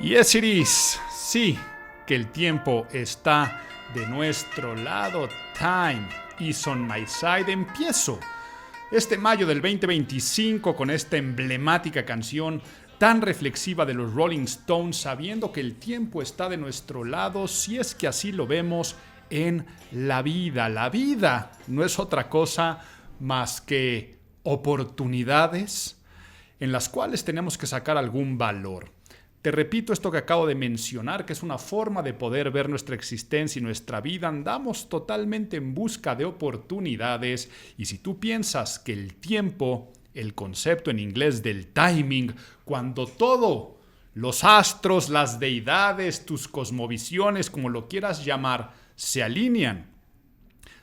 Yes it is. Sí, que el tiempo está de nuestro lado. Time is on my side. Empiezo este mayo del 2025 con esta emblemática canción tan reflexiva de los Rolling Stones, sabiendo que el tiempo está de nuestro lado, si es que así lo vemos en la vida. La vida no es otra cosa más que oportunidades en las cuales tenemos que sacar algún valor. Te repito esto que acabo de mencionar, que es una forma de poder ver nuestra existencia y nuestra vida. Andamos totalmente en busca de oportunidades, y si tú piensas que el tiempo, el concepto en inglés del timing, cuando todo, los astros, las deidades, tus cosmovisiones, como lo quieras llamar, se alinean,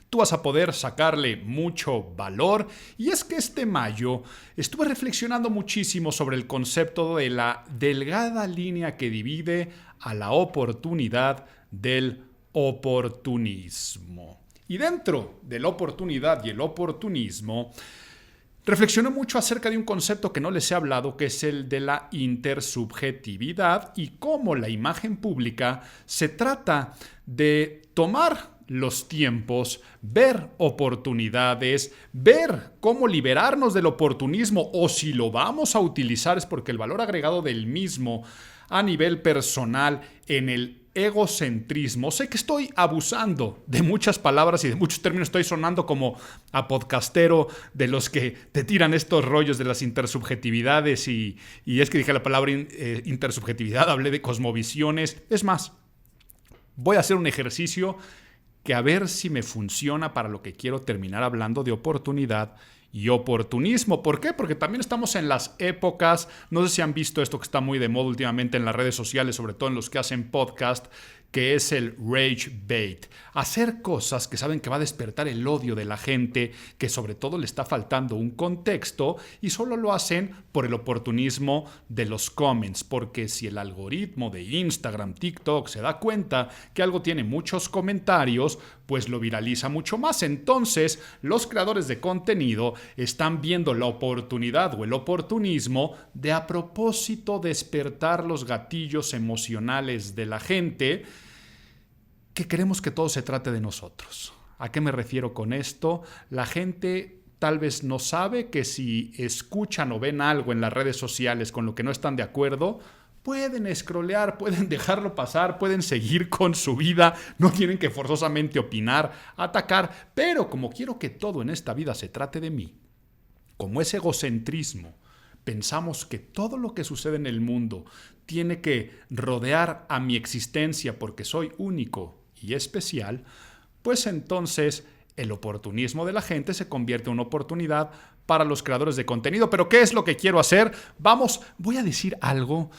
tú vas a poder sacarle mucho valor. Y es que este mayo estuve reflexionando muchísimo sobre el concepto de la delgada línea que divide a la oportunidad del oportunismo. Y dentro de la oportunidad y el oportunismo, reflexioné mucho acerca de un concepto que no les he hablado, que es el de la intersubjetividad, y cómo la imagen pública se trata de tomar los tiempos, ver oportunidades, ver cómo liberarnos del oportunismo, o si lo vamos a utilizar es porque el valor agregado del mismo a nivel personal en el egocentrismo. Sé que estoy abusando de muchas palabras y de muchos términos, estoy sonando como a podcastero de los que te tiran estos rollos de las intersubjetividades, y es que dije la palabra intersubjetividad, hablé de cosmovisiones. Es más, voy a hacer un ejercicio que a ver si me funciona para lo que quiero terminar hablando de oportunidad y oportunismo. ¿Por qué? Porque también estamos en las épocas, no sé si han visto esto que está muy de moda últimamente en las redes sociales, sobre todo en los que hacen podcast, que es el rage bait. Hacer cosas que saben que va a despertar el odio de la gente, que sobre todo le está faltando un contexto, y solo lo hacen por el oportunismo de los comments. Porque si el algoritmo de Instagram, TikTok se da cuenta que algo tiene muchos comentarios, pues lo viraliza mucho más. Entonces, los creadores de contenido están viendo la oportunidad o el oportunismo de, a propósito, despertar los gatillos emocionales de la gente, que queremos que todo se trate de nosotros. ¿A qué me refiero con esto? La gente tal vez no sabe que si escuchan o ven algo en las redes sociales con lo que no están de acuerdo, pueden scrollear, pueden dejarlo pasar, pueden seguir con su vida, no tienen que forzosamente opinar, atacar. Pero como quiero que todo en esta vida se trate de mí, como es egocentrismo, pensamos que todo lo que sucede en el mundo tiene que rodear a mi existencia porque soy único y especial, pues entonces el oportunismo de la gente se convierte en una oportunidad para los creadores de contenido. ¿Pero qué es lo que quiero hacer? Voy a decir algo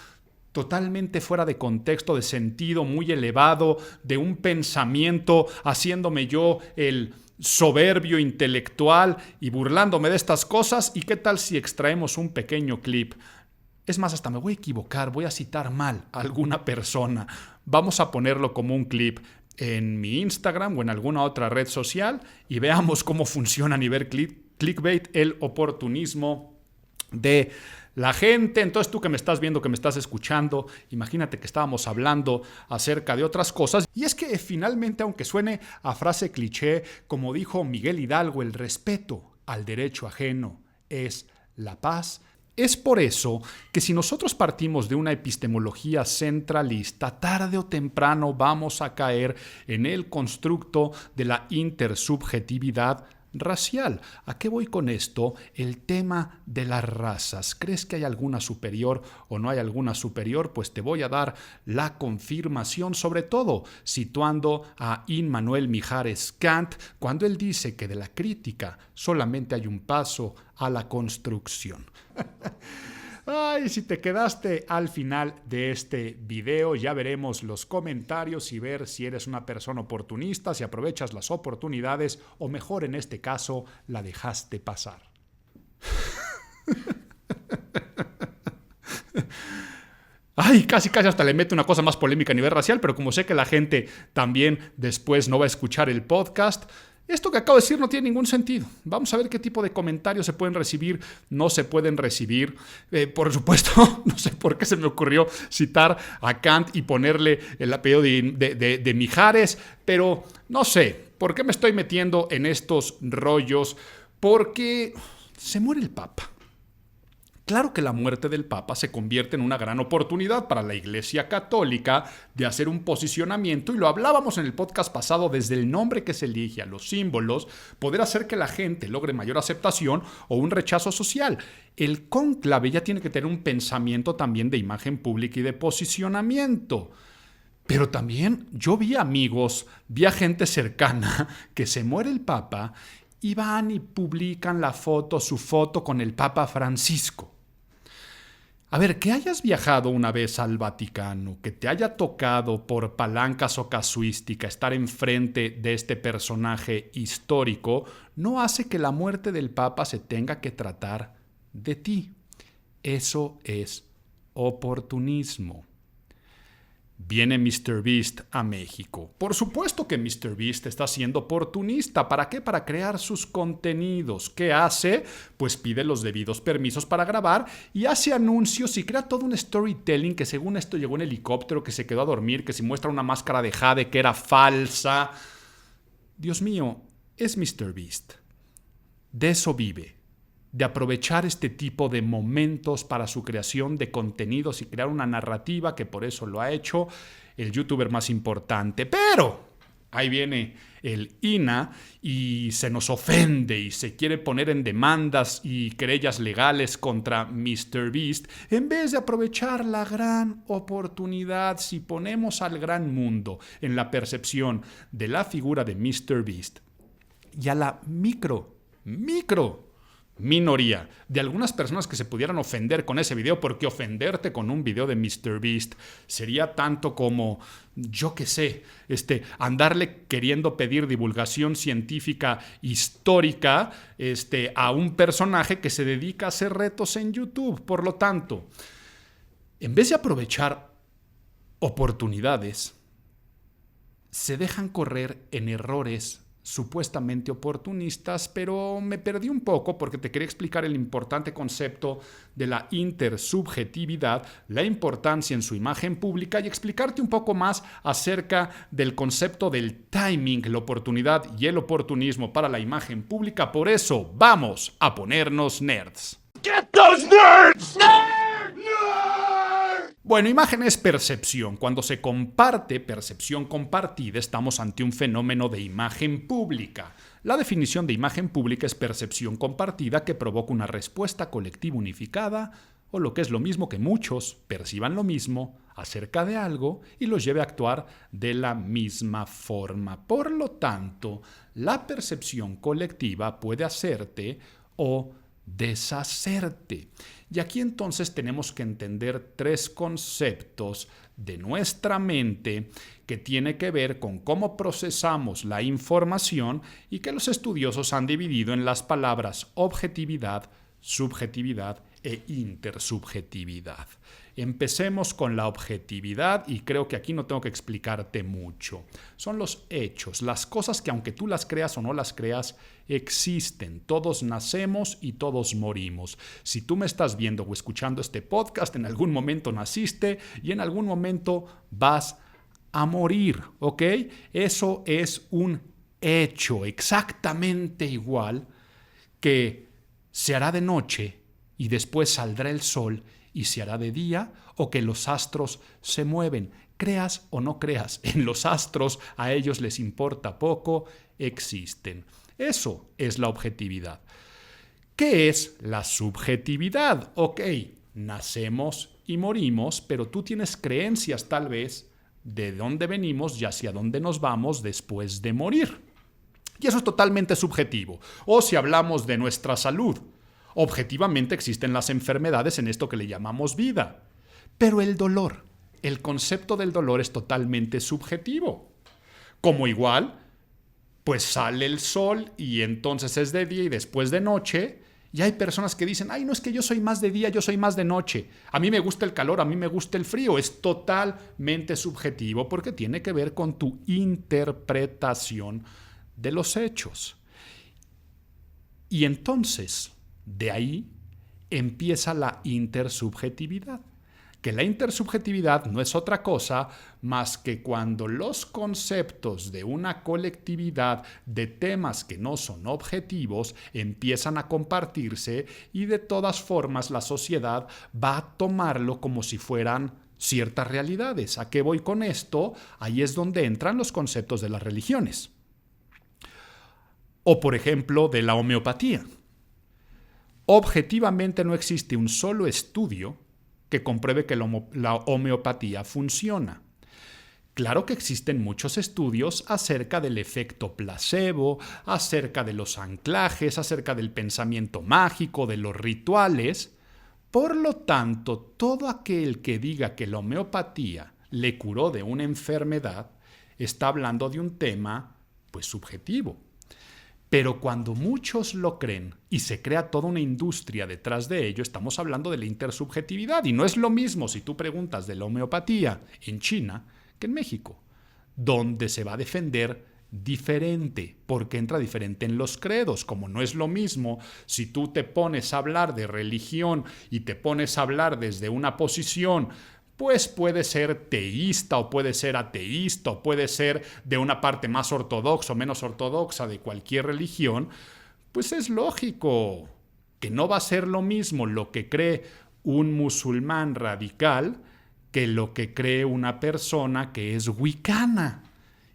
totalmente fuera de contexto, de sentido muy elevado, de un pensamiento, haciéndome yo el soberbio intelectual y burlándome de estas cosas. ¿Y qué tal si extraemos un pequeño clip? Es más, hasta me voy a equivocar, voy a citar mal a alguna persona. Vamos a ponerlo como un clip en mi Instagram o en alguna otra red social y veamos cómo funciona a nivel clickbait el oportunismo de la gente. Entonces, tú que me estás viendo, que me estás escuchando, imagínate que estábamos hablando acerca de otras cosas. Y es que finalmente, aunque suene a frase cliché, como dijo Miguel Hidalgo, el respeto al derecho ajeno es la paz. Es por eso que si nosotros partimos de una epistemología centralista, tarde o temprano vamos a caer en el constructo de la intersubjetividad racial. ¿A qué voy con esto? El tema de las razas. ¿Crees que hay alguna superior o no hay alguna superior? Pues te voy a dar la confirmación, sobre todo situando a Immanuel Mijares Kant, cuando él dice que de la crítica solamente hay un paso a la construcción. Ay, si te quedaste al final de este video, ya veremos los comentarios y ver si eres una persona oportunista, si aprovechas las oportunidades o, mejor en este caso, la dejaste pasar. Ay, casi hasta le meto una cosa más polémica a nivel racial, pero como sé que la gente también después no va a escuchar el podcast, Esto que acabo de decir no tiene ningún sentido. Vamos a ver qué tipo de comentarios se pueden recibir, no se pueden recibir. Por supuesto, no sé por qué se me ocurrió citar a Kant y ponerle el apellido de Mijares, pero no sé por qué me estoy metiendo en estos rollos, porque se muere el Papa. Claro que la muerte del Papa se convierte en una gran oportunidad para la Iglesia Católica de hacer un posicionamiento, y lo hablábamos en el podcast pasado, desde el nombre que se elige a los símbolos, poder hacer que la gente logre mayor aceptación o un rechazo social. El cónclave ya tiene que tener un pensamiento también de imagen pública y de posicionamiento. Pero también yo vi amigos, vi a gente cercana que se muere el Papa y van y publican su foto con el Papa Francisco. A ver, que hayas viajado una vez al Vaticano, que te haya tocado por palancas o casuística estar enfrente de este personaje histórico, no hace que la muerte del Papa se tenga que tratar de ti. Eso es oportunismo. Viene MrBeast a México. Por supuesto que MrBeast está siendo oportunista. ¿Para qué? Para crear sus contenidos. ¿Qué hace? Pues pide los debidos permisos para grabar y hace anuncios y crea todo un storytelling que según esto llegó en helicóptero, que se quedó a dormir, que se muestra una máscara de jade que era falsa. Dios mío, es MrBeast. De eso vive. De aprovechar este tipo de momentos para su creación de contenidos y crear una narrativa, que por eso lo ha hecho el youtuber más importante. Pero ahí viene el INAH y se nos ofende y se quiere poner en demandas y querellas legales contra MrBeast, en vez de aprovechar la gran oportunidad. Si ponemos al gran mundo en la percepción de la figura de MrBeast y a la micro minoría de algunas personas que se pudieran ofender con ese video, porque ofenderte con un video de MrBeast sería tanto como, yo qué sé, andarle queriendo pedir divulgación científica histórica a un personaje que se dedica a hacer retos en YouTube. Por lo tanto, en vez de aprovechar oportunidades, se dejan correr en errores supuestamente oportunistas, pero me perdí un poco porque te quería explicar el importante concepto de la intersubjetividad, la importancia en su imagen pública y explicarte un poco más acerca del concepto del timing, la oportunidad y el oportunismo para la imagen pública. Por eso, vamos a ponernos nerds. Get those nerds! Bueno, imagen es percepción. Cuando se comparte percepción compartida, estamos ante un fenómeno de imagen pública. La definición de imagen pública es percepción compartida que provoca una respuesta colectiva unificada, o lo que es lo mismo, que muchos perciban lo mismo acerca de algo y los lleve a actuar de la misma forma. Por lo tanto, la percepción colectiva puede hacerte o deshacerte. Y aquí entonces tenemos que entender tres conceptos de nuestra mente que tiene que ver con cómo procesamos la información y que los estudiosos han dividido en las palabras objetividad, subjetividad e intersubjetividad. Empecemos con la objetividad y creo que aquí no tengo que explicarte mucho. Son los hechos, las cosas que aunque tú las creas o no las creas, existen. Todos nacemos y todos morimos. Si tú me estás viendo o escuchando este podcast, en algún momento naciste y en algún momento vas a morir, ¿ok? Eso es un hecho exactamente igual que se hará de noche y después saldrá el sol y se hará de día, o que los astros se mueven. Creas o no creas en los astros, a ellos les importa poco, existen. Eso es la objetividad. ¿Qué es la subjetividad? Ok, nacemos y morimos, pero tú tienes creencias tal vez de dónde venimos y hacia dónde nos vamos después de morir. Y eso es totalmente subjetivo. O si hablamos de nuestra salud, objetivamente existen las enfermedades en esto que le llamamos vida. Pero el dolor, el concepto del dolor es totalmente subjetivo. Como igual, pues sale el sol y entonces es de día y después de noche. Y hay personas que dicen, ay, no, es que yo soy más de día, yo soy más de noche. A mí me gusta el calor, a mí me gusta el frío. Es totalmente subjetivo porque tiene que ver con tu interpretación de los hechos. Y entonces, de ahí empieza la intersubjetividad. Que la intersubjetividad no es otra cosa más que cuando los conceptos de una colectividad de temas que no son objetivos empiezan a compartirse y de todas formas la sociedad va a tomarlo como si fueran ciertas realidades. ¿A qué voy con esto? Ahí es donde entran los conceptos de las religiones. O por ejemplo de la homeopatía. Objetivamente no existe un solo estudio que compruebe que la homeopatía funciona. Claro que existen muchos estudios acerca del efecto placebo, acerca de los anclajes, acerca del pensamiento mágico, de los rituales. Por lo tanto, todo aquel que diga que la homeopatía le curó de una enfermedad está hablando de un tema, pues, subjetivo. Pero cuando muchos lo creen y se crea toda una industria detrás de ello, estamos hablando de la intersubjetividad. Y no es lo mismo si tú preguntas de la homeopatía en China que en México, donde se va a defender diferente, porque entra diferente en los credos. Como no es lo mismo si tú te pones a hablar de religión y te pones a hablar desde una posición, pues puede ser teísta o puede ser ateísta o puede ser de una parte más ortodoxa o menos ortodoxa de cualquier religión, pues es lógico que no va a ser lo mismo lo que cree un musulmán radical que lo que cree una persona que es wicana.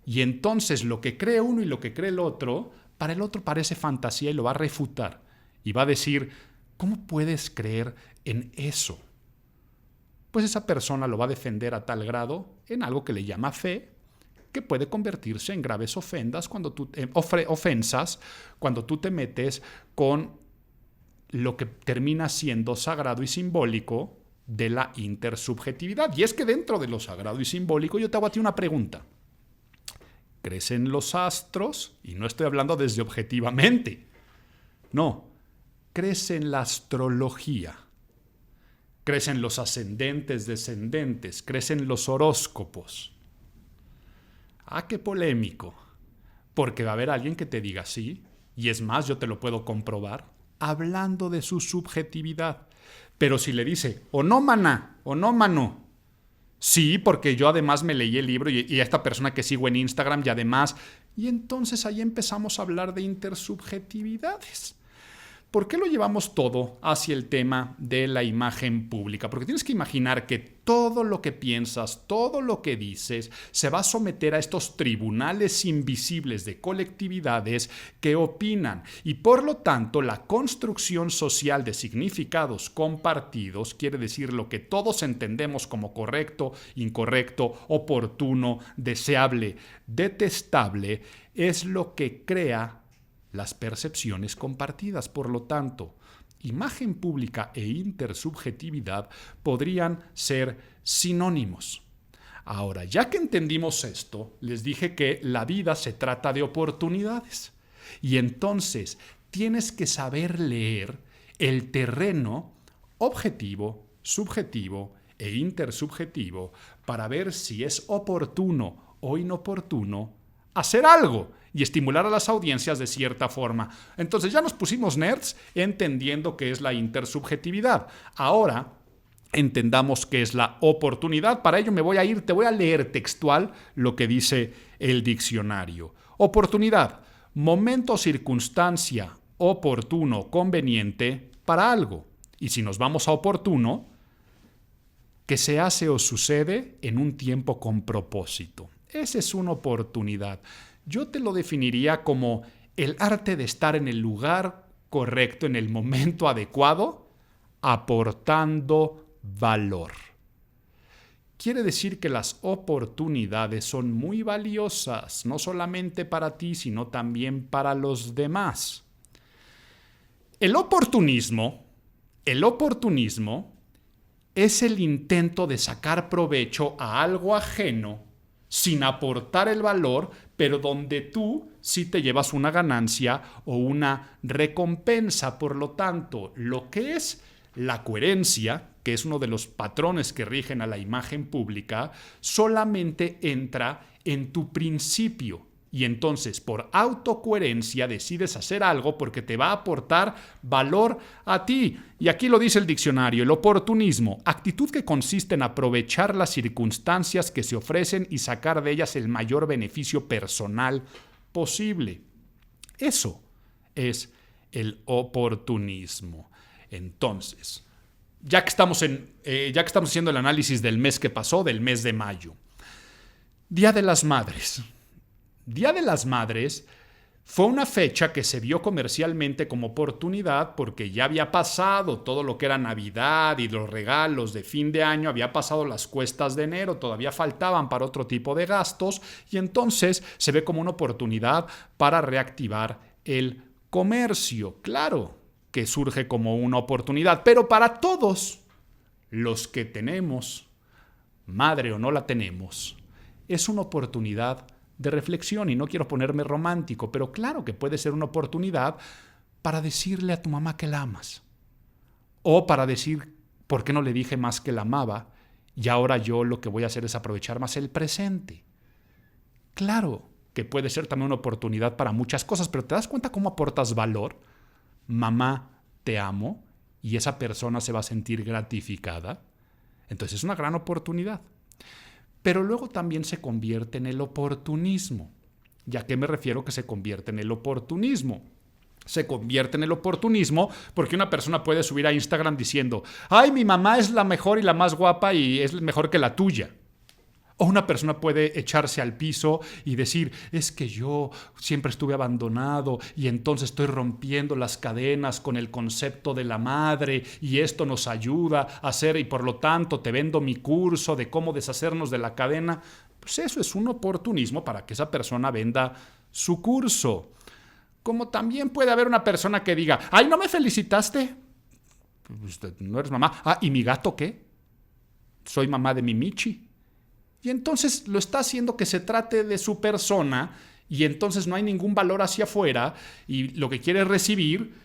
Y entonces lo que cree uno y lo que cree el otro, para el otro parece fantasía y lo va a refutar. Y va a decir, ¿cómo puedes creer en eso? Pues esa persona lo va a defender a tal grado en algo que le llama fe, que puede convertirse en graves ofensas cuando tú te metes con lo que termina siendo sagrado y simbólico de la intersubjetividad. Y es que dentro de lo sagrado y simbólico yo te hago a ti una pregunta. ¿Crees en los astros? Y no estoy hablando desde objetivamente. No, ¿crees en la astrología? ¿Crees en los ascendentes, descendentes? ¿Crees en los horóscopos? Ah, qué polémico. Porque va a haber alguien que te diga sí, y es más, yo te lo puedo comprobar, hablando de su subjetividad. Pero si le dice, onómana, onómano, sí, porque yo además me leí el libro y a esta persona que sigo en Instagram y además, y entonces ahí empezamos a hablar de intersubjetividades. ¿Por qué lo llevamos todo hacia el tema de la imagen pública? Porque tienes que imaginar que todo lo que piensas, todo lo que dices, se va a someter a estos tribunales invisibles de colectividades que opinan. Y por lo tanto, la construcción social de significados compartidos, quiere decir lo que todos entendemos como correcto, incorrecto, oportuno, deseable, detestable, es lo que crea las percepciones compartidas. Por lo tanto, imagen pública e intersubjetividad podrían ser sinónimos. Ahora, ya que entendimos esto, les dije que la vida se trata de oportunidades. Y entonces tienes que saber leer el terreno objetivo, subjetivo e intersubjetivo para ver si es oportuno o inoportuno hacer algo y estimular a las audiencias de cierta forma. Entonces ya nos pusimos nerds entendiendo qué es la intersubjetividad. Ahora entendamos qué es la oportunidad. Para ello te voy a leer textual lo que dice el diccionario. Oportunidad, momento o circunstancia oportuno, conveniente para algo. Y si nos vamos a oportuno, que se hace o sucede en un tiempo con propósito. Esa es una oportunidad. Yo te lo definiría como el arte de estar en el lugar correcto, en el momento adecuado, aportando valor. Quiere decir que las oportunidades son muy valiosas, no solamente para ti, sino también para los demás. El oportunismo es el intento de sacar provecho a algo ajeno sin aportar el valor, pero donde tú sí te llevas una ganancia o una recompensa. Por lo tanto, lo que es la coherencia, que es uno de los patrones que rigen a la imagen pública, solamente entra en tu principio Y entonces, por autocoherencia, decides hacer algo porque te va a aportar valor a ti. Y aquí lo dice el diccionario: el oportunismo, actitud que consiste en aprovechar las circunstancias que se ofrecen y sacar de ellas el mayor beneficio personal posible. Eso es el oportunismo. Entonces, ya que estamos haciendo el análisis del mes que pasó, del mes de mayo, Día de las Madres. Día de las Madres fue una fecha que se vio comercialmente como oportunidad porque ya había pasado todo lo que era Navidad y los regalos de fin de año, había pasado las cuestas de enero, todavía faltaban para otro tipo de gastos, y entonces se ve como una oportunidad para reactivar el comercio. Claro que surge como una oportunidad, pero para todos los que tenemos madre o no la tenemos, es una oportunidad de reflexión. Y no quiero ponerme romántico, pero claro que puede ser una oportunidad para decirle a tu mamá que la amas. O para decir, ¿por qué no le dije más que la amaba? Y ahora yo lo que voy a hacer es aprovechar más el presente. Claro que puede ser también una oportunidad para muchas cosas, pero ¿te das cuenta cómo aportas valor? Mamá, te amo, y esa persona se va a sentir gratificada. Entonces es una gran oportunidad. Pero luego también se convierte en el oportunismo. ¿Y a qué me refiero que se convierte en el oportunismo? Se convierte en el oportunismo porque una persona puede subir a Instagram diciendo: ¡ay, mi mamá es la mejor y la más guapa y es mejor que la tuya! O una persona puede echarse al piso y decir: es que yo siempre estuve abandonado y entonces estoy rompiendo las cadenas con el concepto de la madre y esto nos ayuda a hacer, y por lo tanto te vendo mi curso de cómo deshacernos de la cadena. Pues eso es un oportunismo para que esa persona venda su curso. Como también puede haber una persona que diga: ¡ay, no me felicitaste! Pues no eres mamá. Ah, ¿y mi gato qué? Soy mamá de mi Michi. Y entonces lo está haciendo que se trate de su persona, y entonces no hay ningún valor hacia afuera y lo que quiere es recibir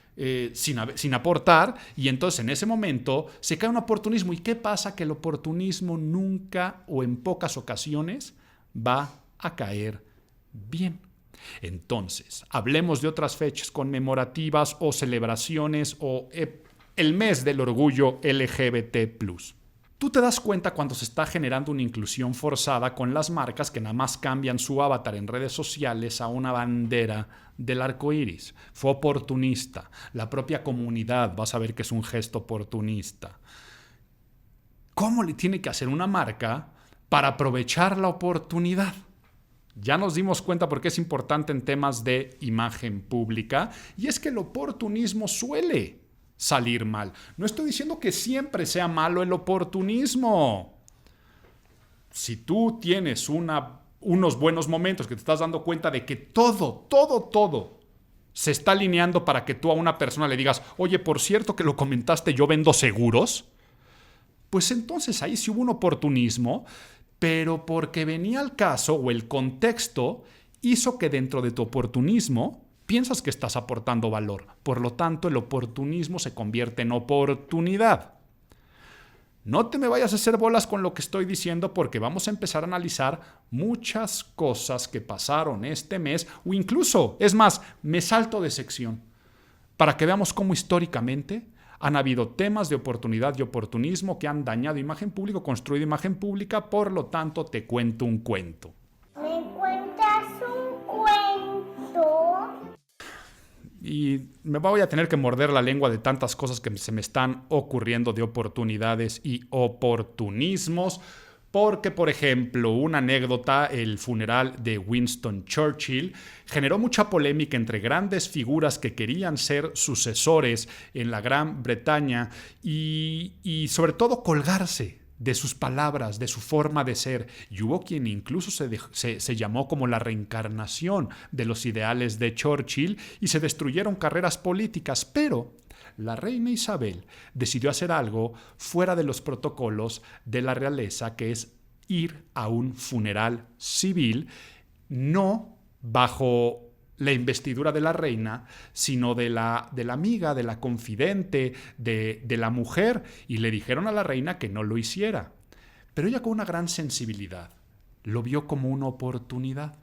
sin aportar, y entonces en ese momento se cae un oportunismo. ¿Y qué pasa? Que el oportunismo nunca o en pocas ocasiones va a caer bien. Entonces, hablemos de otras fechas conmemorativas o celebraciones o el mes del orgullo LGBT+. Tú te das cuenta cuando se está generando una inclusión forzada con las marcas que nada más cambian su avatar en redes sociales a una bandera del arco iris. Fue oportunista. La propia comunidad va a saber que es un gesto oportunista. ¿Cómo le tiene que hacer una marca para aprovechar la oportunidad? Ya nos dimos cuenta por qué es importante en temas de imagen pública, y es que el oportunismo suele salir mal. No estoy diciendo que siempre sea malo el oportunismo. Si tú tienes unos buenos momentos que te estás dando cuenta de que todo se está alineando para que tú a una persona le digas: oye, por cierto que lo comentaste, yo vendo seguros, pues entonces ahí sí hubo un oportunismo, pero porque venía al caso, o el contexto hizo que dentro de tu oportunismo piensas que estás aportando valor. Por lo tanto, el oportunismo se convierte en oportunidad. No te me vayas a hacer bolas con lo que estoy diciendo, porque vamos a empezar a analizar muchas cosas que pasaron este mes, o incluso, es más, me salto de sección, para que veamos cómo históricamente han habido temas de oportunidad y oportunismo que han dañado imagen pública, construido imagen pública. Por lo tanto, te cuento un cuento. ¿Me cuentas un cuento? Y me voy a tener que morder la lengua de tantas cosas que se me están ocurriendo de oportunidades y oportunismos. Porque, por ejemplo, una anécdota: el funeral de Winston Churchill generó mucha polémica entre grandes figuras que querían ser sucesores en la Gran Bretaña y sobre todo colgarse de sus palabras, de su forma de ser. Y hubo quien incluso se llamó como la reencarnación de los ideales de Churchill, y se destruyeron carreras políticas. Pero la reina Isabel decidió hacer algo fuera de los protocolos de la realeza, que es ir a un funeral civil, no bajo la investidura de la reina, sino de la amiga, de la confidente, de la mujer, y le dijeron a la reina que no lo hiciera. Pero ella, con una gran sensibilidad, lo vio como una oportunidad.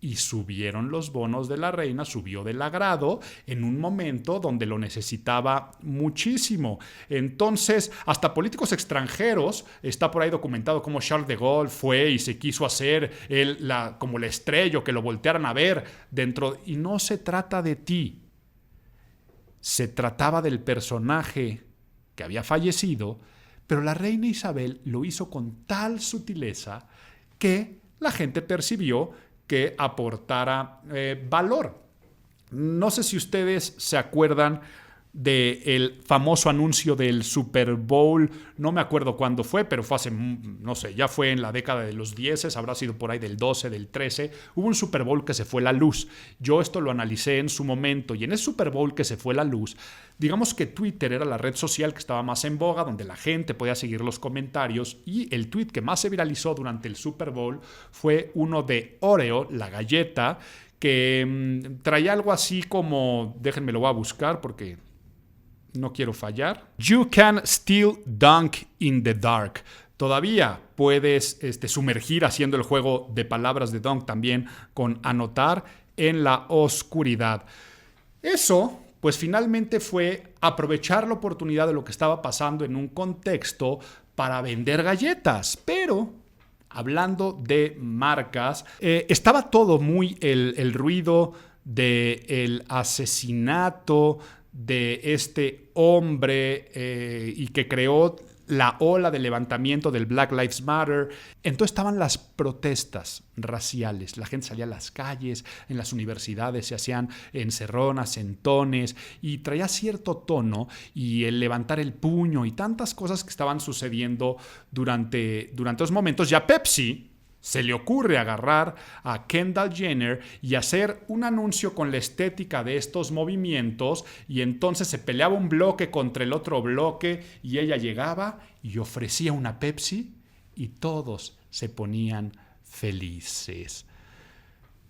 y subieron los bonos de la reina, subió del agrado en un momento donde lo necesitaba muchísimo. Entonces, hasta políticos extranjeros, está por ahí documentado cómo Charles de Gaulle fue y se quiso hacer como la estrella, que lo voltearan a ver dentro. Y no se trata de ti, se trataba del personaje que había fallecido, pero la reina Isabel lo hizo con tal sutileza que la gente percibió que aportara valor. No sé si ustedes se acuerdan del famoso anuncio del Super Bowl, no me acuerdo cuándo fue, pero fue hace, no sé, ya fue en la década de los 10, habrá sido por ahí del 12, del 13, hubo un Super Bowl que se fue la luz. Yo esto lo analicé en su momento y en ese Super Bowl que se fue la luz, digamos que Twitter era la red social que estaba más en boga, donde la gente podía seguir los comentarios, y el tweet que más se viralizó durante el Super Bowl fue uno de Oreo, la galleta, que traía algo así como, déjenme lo voy a buscar porque no quiero fallar. You can still dunk in the dark. Todavía puedes sumergir haciendo el juego de palabras de dunk también con anotar en la oscuridad. Eso, pues finalmente fue aprovechar la oportunidad de lo que estaba pasando en un contexto para vender galletas. Pero, hablando de marcas, estaba todo muy el ruido del asesinato de este hombre y que creó la ola de levantamiento del Black Lives Matter. Entonces estaban las protestas raciales. La gente salía a las calles, en las universidades se hacían encerronas, sentones, y traía cierto tono, y el levantar el puño y tantas cosas que estaban sucediendo durante esos momentos. Ya Pepsi se le ocurre agarrar a Kendall Jenner y hacer un anuncio con la estética de estos movimientos, y entonces se peleaba un bloque contra el otro bloque y ella llegaba y ofrecía una Pepsi y todos se ponían felices.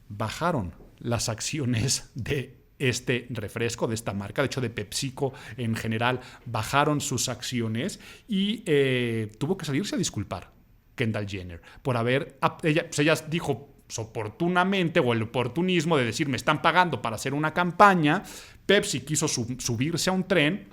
Bajaron las acciones de este refresco, de esta marca, de hecho de PepsiCo en general, bajaron sus acciones y tuvo que salirse a disculpar Kendall Jenner por ella dijo oportunamente, o el oportunismo de decir me están pagando para hacer una campaña. Pepsi quiso subirse a un tren,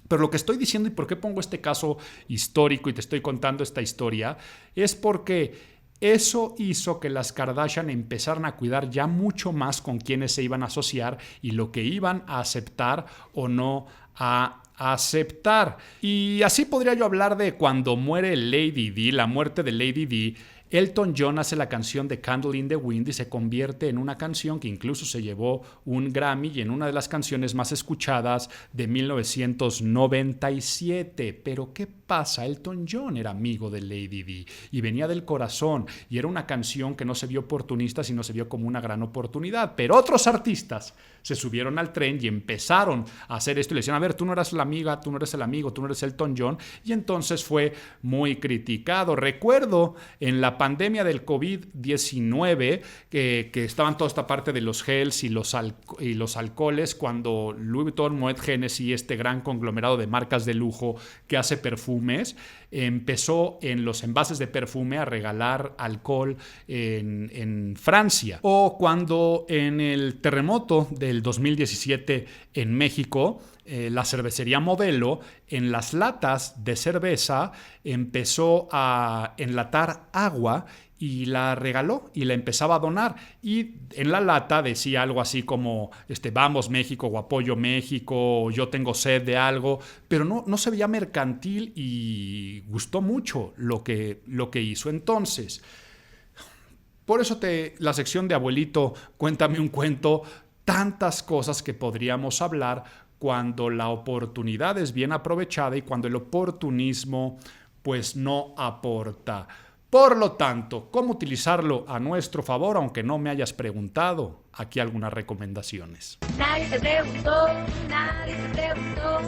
pero lo que estoy diciendo y por qué pongo este caso histórico y te estoy contando esta historia es porque eso hizo que las Kardashian empezaran a cuidar ya mucho más con quiénes se iban a asociar y lo que iban a aceptar o no a aceptar. Y así podría yo hablar de cuando muere Lady Di, la muerte de Lady Di. Elton John hace la canción de Candle in the Wind y se convierte en una canción que incluso se llevó un Grammy y en una de las canciones más escuchadas de 1997. Pero ¿qué pasa? Elton John era amigo de Lady Di y venía del corazón, y era una canción que no se vio oportunista, sino se vio como una gran oportunidad. Pero otros artistas se subieron al tren y empezaron a hacer esto y le decían, a ver, tú no eras la amiga, tú no eres el amigo, tú no eres Elton John, y entonces fue muy criticado. Recuerdo en la pandemia del COVID-19 que estaban toda esta parte de los gels y los alcoholes, cuando Louis Vuitton, Moet Hennessy, este gran conglomerado de marcas de lujo que hace perfumes, empezó en los envases de perfume a regalar alcohol en Francia. O cuando en el terremoto del 2017 en México, la cervecería Modelo en las latas de cerveza empezó a enlatar agua y la regaló y la empezaba a donar, y en la lata decía algo así como vamos México, o apoyo México, o yo tengo sed de algo, pero no se veía mercantil y gustó mucho lo que hizo. Entonces, por eso la sección de Abuelito, cuéntame un cuento, tantas cosas que podríamos hablar cuando la oportunidad es bien aprovechada y cuando el oportunismo pues no aporta. Por lo tanto, ¿cómo utilizarlo a nuestro favor? Aunque no me hayas preguntado, aquí algunas recomendaciones. Nadie se preguntó, nadie se preguntó,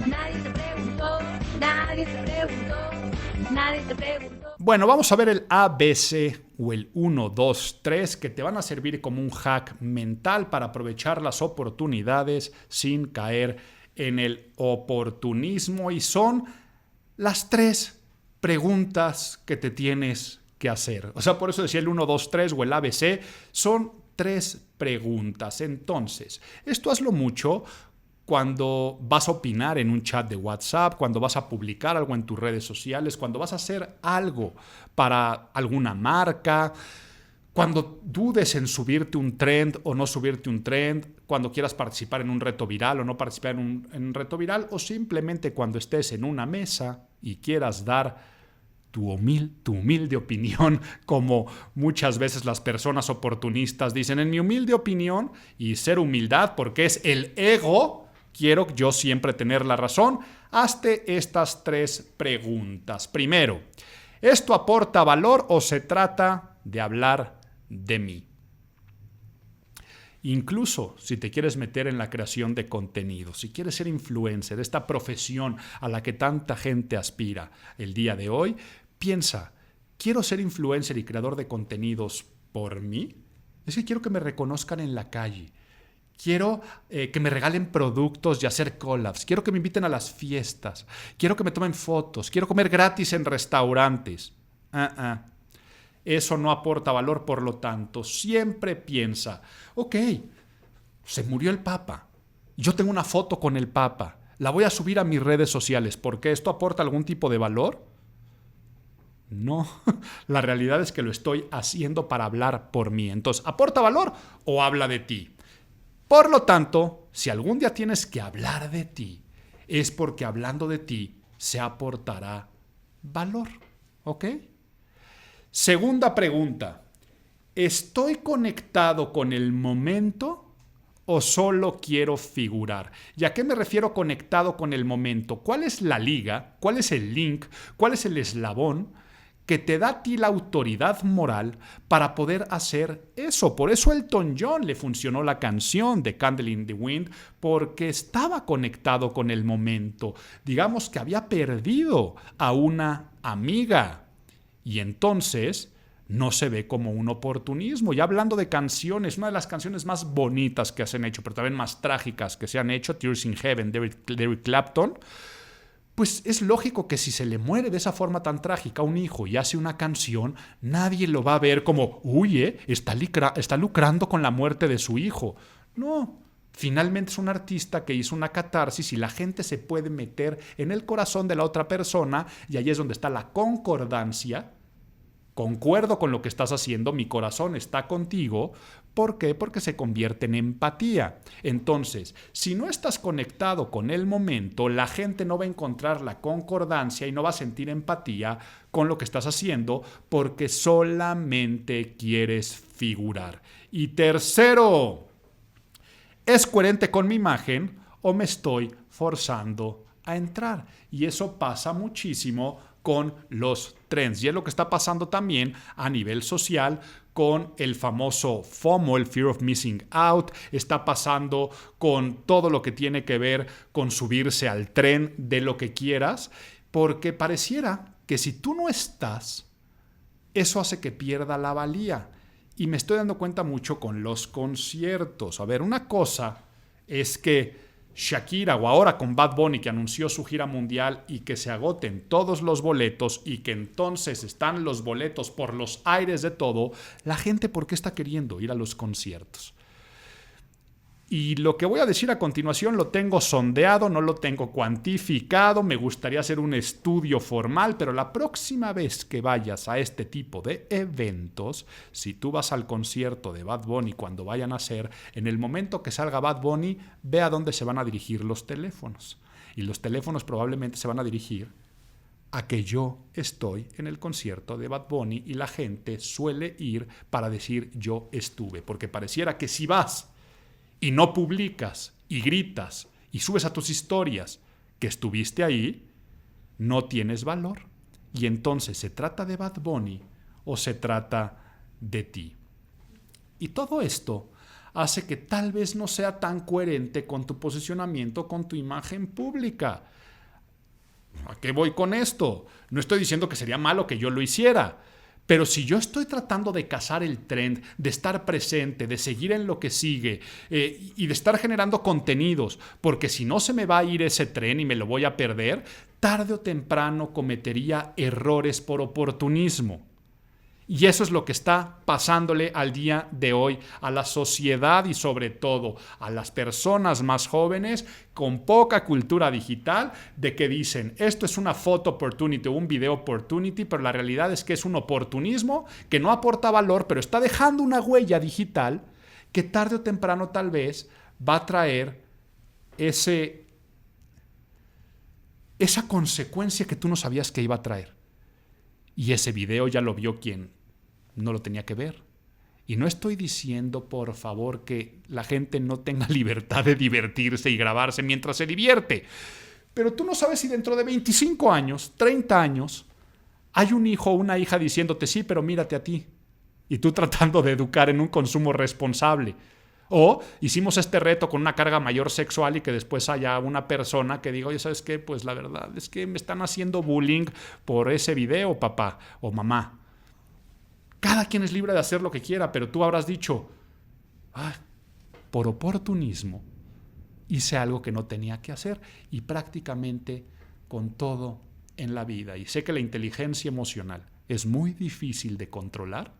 nadie se preguntó, nadie se preguntó, nadie se preguntó. Bueno, vamos a ver el ABC o el 1, 2, 3 que te van a servir como un hack mental para aprovechar las oportunidades sin caer en el oportunismo, y son las 3 preguntas que te tienes que hacer. O sea, por eso decía el 1, 2, 3 o el ABC, son 3 preguntas. Entonces, esto hazlo mucho cuando vas a opinar en un chat de WhatsApp, cuando vas a publicar algo en tus redes sociales, cuando vas a hacer algo para alguna marca, cuando dudes en subirte un trend o no subirte un trend, cuando quieras participar en un reto viral o no participar en un reto viral, o simplemente cuando estés en una mesa y quieras dar tu humilde opinión, como muchas veces las personas oportunistas dicen, en mi humilde opinión, y ser humildad porque es el ego, quiero yo siempre tener la razón. Hazte estas 3 preguntas. Primero, ¿esto aporta valor o se trata de hablar de mí? Incluso si te quieres meter en la creación de contenido, si quieres ser influencer, esta profesión a la que tanta gente aspira el día de hoy, piensa, ¿quiero ser influencer y creador de contenidos por mí? Es que quiero que me reconozcan en la calle. Quiero que me regalen productos y hacer collabs. Quiero que me inviten a las fiestas. Quiero que me tomen fotos. Quiero comer gratis en restaurantes. Eso no aporta valor, por lo tanto, siempre piensa, ok, se murió el Papa. Yo tengo una foto con el Papa. La voy a subir a mis redes sociales. ¿Por qué? ¿Esto aporta algún tipo de valor? No, la realidad es que lo estoy haciendo para hablar por mí. Entonces, ¿aporta valor o habla de ti? Por lo tanto, si algún día tienes que hablar de ti, es porque hablando de ti se aportará valor. ¿Ok? Segunda pregunta. ¿Estoy conectado con el momento o solo quiero figurar? ¿Y a qué me refiero conectado con el momento? ¿Cuál es la liga? ¿Cuál es el link? ¿Cuál es el eslabón que te da a ti la autoridad moral para poder hacer eso? Por eso a Elton John le funcionó la canción de Candle in the Wind, porque estaba conectado con el momento. Digamos que había perdido a una amiga y entonces no se ve como un oportunismo. Y hablando de canciones, una de las canciones más bonitas que se han hecho, pero también más trágicas que se han hecho, Tears in Heaven, de Eric Clapton, pues es lógico que si se le muere de esa forma tan trágica a un hijo y hace una canción, nadie lo va a ver como, uy, está lucrando con la muerte de su hijo. No, finalmente es un artista que hizo una catarsis y la gente se puede meter en el corazón de la otra persona y ahí es donde está la concordancia. Concuerdo con lo que estás haciendo, mi corazón está contigo. ¿Por qué? Porque se convierte en empatía. Entonces, si no estás conectado con el momento, la gente no va a encontrar la concordancia y no va a sentir empatía con lo que estás haciendo porque solamente quieres figurar. Y tercero, ¿es coherente con mi imagen o me estoy forzando a entrar? Y eso pasa muchísimo con los trends. Y es lo que está pasando también a nivel social con el famoso FOMO, el Fear of Missing Out. Está pasando con todo lo que tiene que ver con subirse al tren de lo que quieras, porque pareciera que si tú no estás, eso hace que pierda la valía. Y me estoy dando cuenta mucho con los conciertos. A ver, una cosa es que Shakira o ahora con Bad Bunny, que anunció su gira mundial y que se agoten todos los boletos y que entonces están los boletos por los aires de todo, la gente ¿por qué está queriendo ir a los conciertos? Y lo que voy a decir a continuación lo tengo sondeado, no lo tengo cuantificado, me gustaría hacer un estudio formal, pero la próxima vez que vayas a este tipo de eventos, si tú vas al concierto de Bad Bunny cuando vayan a ser, en el momento que salga Bad Bunny, ve a dónde se van a dirigir los teléfonos. Y los teléfonos probablemente se van a dirigir a que yo estoy en el concierto de Bad Bunny y la gente suele ir para decir yo estuve, porque pareciera que si vas y no publicas y gritas y subes a tus historias que estuviste ahí, no tienes valor. Y entonces, ¿se trata de Bad Bunny o se trata de ti? Y todo esto hace que tal vez no sea tan coherente con tu posicionamiento, con tu imagen pública. ¿A qué voy con esto? No estoy diciendo que sería malo que yo lo hiciera. Pero si yo estoy tratando de cazar el trend, de estar presente, de seguir en lo que sigue y de estar generando contenidos, porque si no se me va a ir ese tren y me lo voy a perder, tarde o temprano cometería errores por oportunismo. Y eso es lo que está pasándole al día de hoy a la sociedad y sobre todo a las personas más jóvenes con poca cultura digital, de que dicen esto es una photo opportunity o un video opportunity, pero la realidad es que es un oportunismo que no aporta valor, pero está dejando una huella digital que tarde o temprano tal vez va a traer esa consecuencia que tú no sabías que iba a traer. Y ese video ya lo vio quien no lo tenía que ver. Y no estoy diciendo, por favor, que la gente no tenga libertad de divertirse y grabarse mientras se divierte. Pero tú no sabes si dentro de 25 años, 30 años, hay un hijo o una hija diciéndote sí, pero mírate a ti. Y tú tratando de educar en un consumo responsable. O hicimos este reto con una carga mayor sexual y que después haya una persona que diga, oye, ¿sabes qué? Pues la verdad es que me están haciendo bullying por ese video, papá o mamá. Cada quien es libre de hacer lo que quiera, pero tú habrás dicho, por oportunismo hice algo que no tenía que hacer, y prácticamente con todo en la vida. Y sé que la inteligencia emocional es muy difícil de controlar,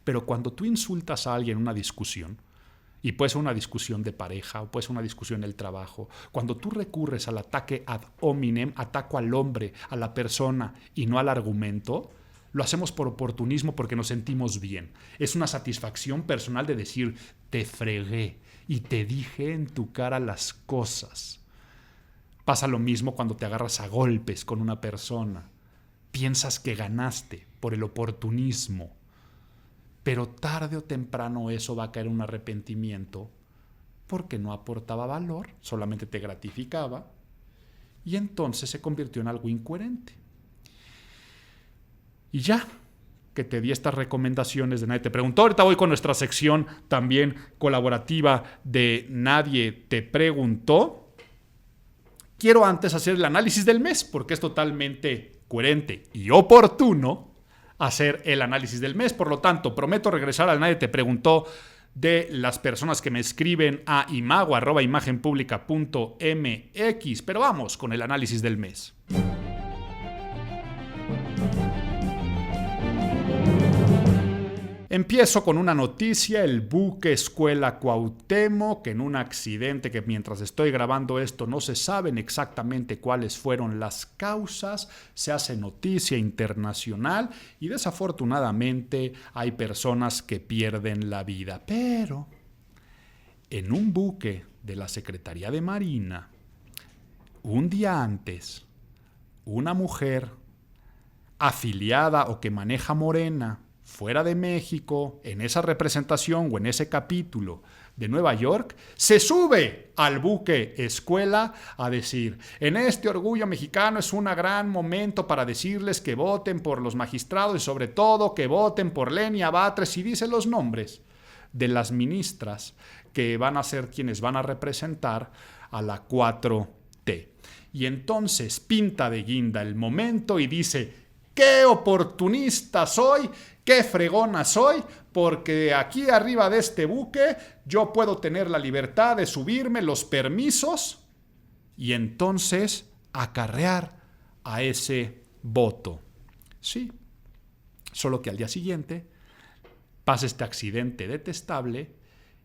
pero cuando tú insultas a alguien en una discusión, y puede ser una discusión de pareja o puede ser una discusión en el trabajo, cuando tú recurres al ataque ad hominem, ataco al hombre, a la persona y no al argumento, lo hacemos por oportunismo porque nos sentimos bien. Es una satisfacción personal de decir, te fregué y te dije en tu cara las cosas. Pasa lo mismo cuando te agarras a golpes con una persona. Piensas que ganaste por el oportunismo, pero tarde o temprano eso va a caer en un arrepentimiento porque no aportaba valor, solamente te gratificaba, y entonces se convirtió en algo incoherente. Y ya que te di estas recomendaciones de Nadie Te Preguntó, ahorita voy con nuestra sección también colaborativa de Nadie Te Preguntó. Quiero antes hacer el análisis del mes, porque es totalmente coherente y oportuno hacer el análisis del mes. Por lo tanto, prometo regresar al Nadie Te Preguntó de las personas que me escriben a imago@imagenpublica.mx. Pero vamos con el análisis del mes. Empiezo con una noticia: el buque Escuela Cuauhtémoc, que en un accidente que mientras estoy grabando esto no se saben exactamente cuáles fueron las causas, se hace noticia internacional y desafortunadamente hay personas que pierden la vida. Pero en un buque de la Secretaría de Marina, un día antes, una mujer afiliada o que maneja Morena fuera de México, en esa representación o en ese capítulo de Nueva York, se sube al buque Escuela a decir: en este orgullo mexicano es un gran momento para decirles que voten por los magistrados y sobre todo que voten por Lenia Batres, y dice los nombres de las ministras que van a ser quienes van a representar a la 4T. Y entonces pinta de guinda el momento y dice: ¡qué oportunista soy! ¡Qué fregona soy! Porque aquí arriba de este buque yo puedo tener la libertad de subirme, los permisos, y entonces acarrear a ese voto. Sí, solo que al día siguiente pasa este accidente detestable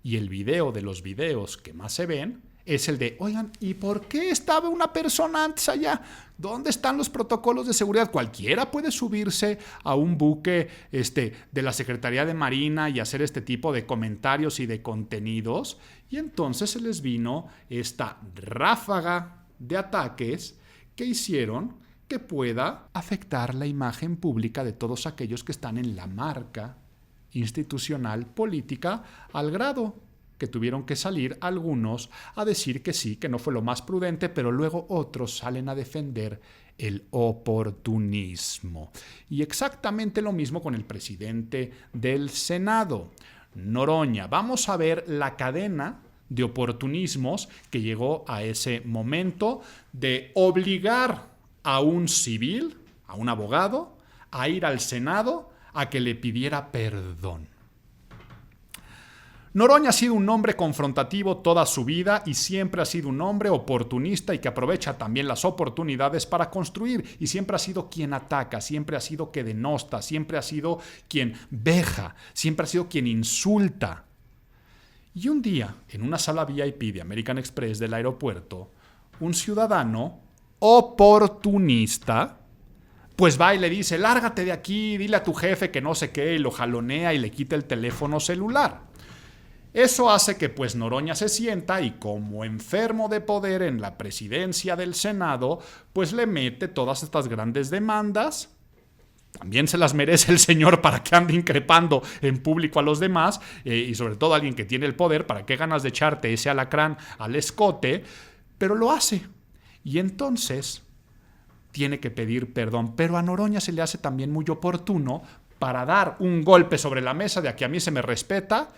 y el video de los videos que más se ven es el de, oigan, ¿y por qué estaba una persona antes allá? ¿Dónde están los protocolos de seguridad? Cualquiera puede subirse a un buque de la Secretaría de Marina y hacer este tipo de comentarios y de contenidos. Y entonces se les vino esta ráfaga de ataques que hicieron que pueda afectar la imagen pública de todos aquellos que están en la marca institucional política, al grado que tuvieron que salir algunos a decir que sí, que no fue lo más prudente, pero luego otros salen a defender el oportunismo. Y exactamente lo mismo con el presidente del Senado, Noroña. Vamos a ver la cadena de oportunismos que llegó a ese momento de obligar a un civil, a un abogado, a ir al Senado a que le pidiera perdón. Noroña ha sido un hombre confrontativo toda su vida y siempre ha sido un hombre oportunista y que aprovecha también las oportunidades para construir, y siempre ha sido quien ataca, siempre ha sido quien denosta, siempre ha sido quien veja, siempre ha sido quien insulta. Y un día, en una sala VIP de American Express del aeropuerto, un ciudadano oportunista pues va y le dice: lárgate de aquí, dile a tu jefe que no sé qué, y lo jalonea y le quita el teléfono celular. Eso hace que pues Noroña se sienta y, como enfermo de poder en la presidencia del Senado, pues le mete todas estas grandes demandas. También se las merece el señor, para que ande increpando en público a los demás, y sobre todo a alguien que tiene el poder. ¿Para qué ganas de echarte ese alacrán al escote? Pero lo hace. Y entonces tiene que pedir perdón. Pero a Noroña se le hace también muy oportuno para dar un golpe sobre la mesa de: aquí a mí se me respeta,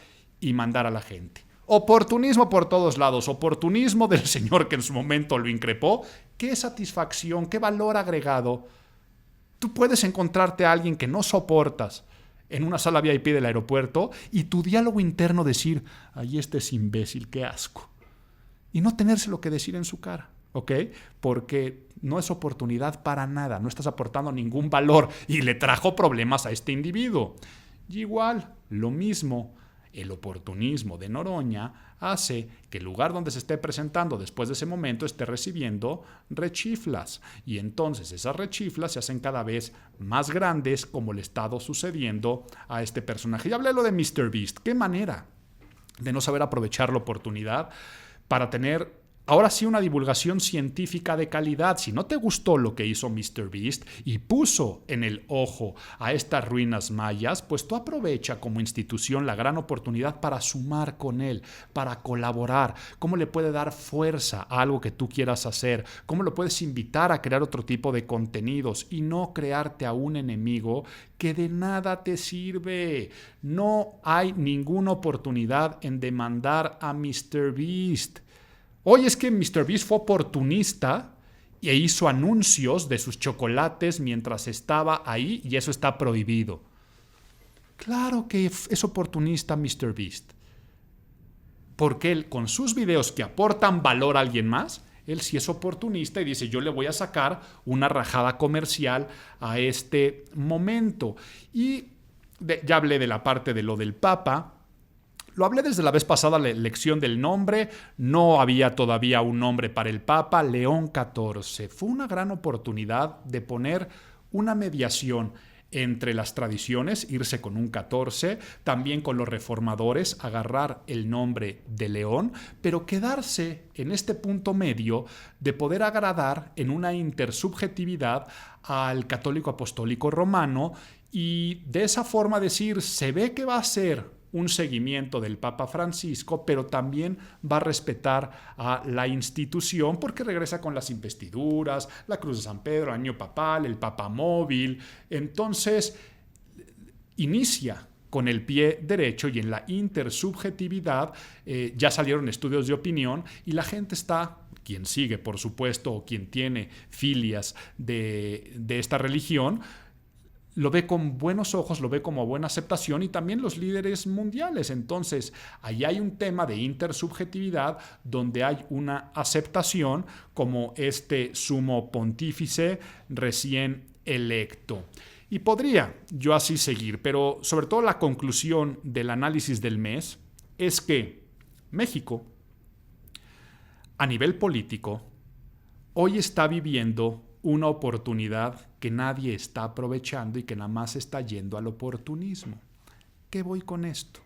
y mandar a la gente. Oportunismo por todos lados, oportunismo del señor que en su momento lo increpó. ¡Qué satisfacción, qué valor agregado! Tú puedes encontrarte a alguien que no soportas en una sala VIP del aeropuerto y tu diálogo interno decir: ay, este es imbécil, qué asco. Y no tenérselo que decir en su cara, ¿ok? Porque no es oportunidad para nada, no estás aportando ningún valor y le trajo problemas a este individuo. Y igual, lo mismo. El oportunismo de Noroña hace que el lugar donde se esté presentando después de ese momento esté recibiendo rechiflas. Y entonces esas rechiflas se hacen cada vez más grandes, como le ha estado sucediendo a este personaje. Ya hablé lo de MrBeast. Qué manera de no saber aprovechar la oportunidad para tener ahora sí una divulgación científica de calidad. Si no te gustó lo que hizo MrBeast y puso en el ojo a estas ruinas mayas, pues tú aprovecha como institución la gran oportunidad para sumar con él, para colaborar. ¿Cómo le puede dar fuerza a algo que tú quieras hacer? ¿Cómo lo puedes invitar a crear otro tipo de contenidos y no crearte a un enemigo que de nada te sirve? No hay ninguna oportunidad en demandar a MrBeast. Oye, es que MrBeast fue oportunista e hizo anuncios de sus chocolates mientras estaba ahí, y eso está prohibido. Claro que es oportunista MrBeast, porque él, con sus videos que aportan valor a alguien más, él sí es oportunista y dice: yo le voy a sacar una rajada comercial a este momento. Y ya hablé de la parte de lo del Papa. Lo hablé desde la vez pasada, la elección del nombre. No había todavía un nombre para el Papa. León XIV. Fue una gran oportunidad de poner una mediación entre las tradiciones, irse con un 14, también con los reformadores, agarrar el nombre de León, pero quedarse en este punto medio de poder agradar en una intersubjetividad al católico apostólico romano, y de esa forma decir: se ve que va a ser un seguimiento del Papa Francisco, pero también va a respetar a la institución, porque regresa con las investiduras, la Cruz de San Pedro, el año papal, el papamóvil. Entonces inicia con el pie derecho, y en la intersubjetividad ya salieron estudios de opinión y la gente está, quien sigue por supuesto o quien tiene filias de esta religión, lo ve con buenos ojos, lo ve como buena aceptación, y también los líderes mundiales. Entonces, ahí hay un tema de intersubjetividad donde hay una aceptación como este sumo pontífice recién electo. Y podría yo así seguir, pero sobre todo la conclusión del análisis del mes es que México, a nivel político, hoy está viviendo una oportunidad que nadie está aprovechando y que nada más está yendo al oportunismo. ¿Qué voy con esto?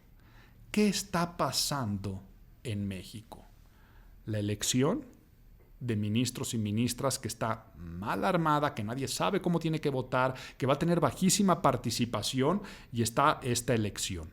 ¿Qué está pasando en México? La elección de ministros y ministras que está mal armada, que nadie sabe cómo tiene que votar, que va a tener bajísima participación, y está esta elección.